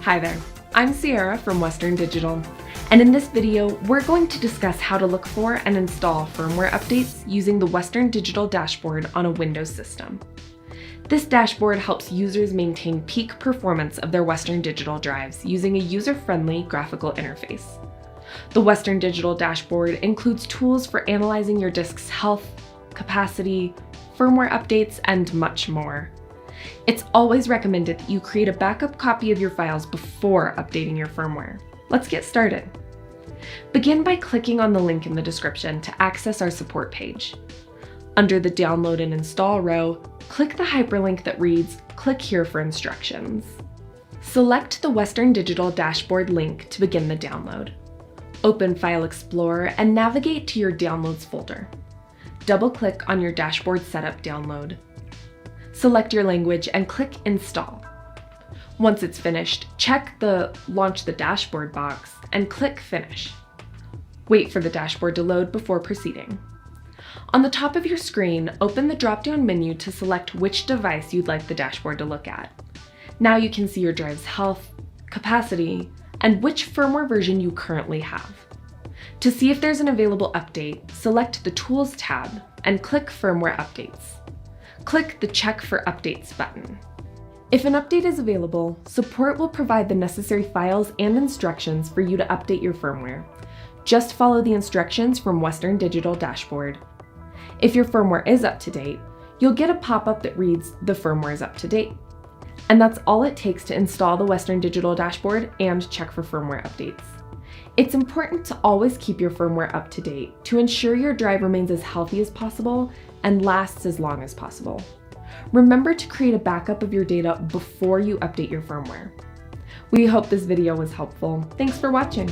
Hi there, I'm Sierra from Western Digital, and in this video, we're going to discuss how to look for and install firmware updates using the Western Digital dashboard on a Windows system. This dashboard helps users maintain peak performance of their Western Digital drives using a user-friendly graphical interface. The Western Digital dashboard includes tools for analyzing your disk's health, capacity, firmware updates, and much more. It's always recommended that you create a backup copy of your files before updating your firmware. Let's get started. Begin by clicking on the link in the description to access our support page. Under the Download and Install row, click the hyperlink that reads, "Click here for instructions." Select the Western Digital dashboard link to begin the download. Open File Explorer and navigate to your Downloads folder. Double-click on your dashboard setup download. Select your language and click Install. Once it's finished, check the Launch the Dashboard box and click Finish. Wait for the dashboard to load before proceeding. On the top of your screen, open the drop-down menu to select which device you'd like the dashboard to look at. Now you can see your drive's health, capacity, and which firmware version you currently have. To see if there's an available update, select the Tools tab and click Firmware Updates. Click the Check for Updates button. If an update is available, support will provide the necessary files and instructions for you to update your firmware. Just follow the instructions from Western Digital dashboard. If your firmware is up to date, you'll get a pop-up that reads, "The firmware is up to date." And that's all it takes to install the Western Digital dashboard and check for firmware updates. It's important to always keep your firmware up to date to ensure your drive remains as healthy as possible and lasts as long as possible. Remember to create a backup of your data before you update your firmware. We hope this video was helpful. Thanks for watching.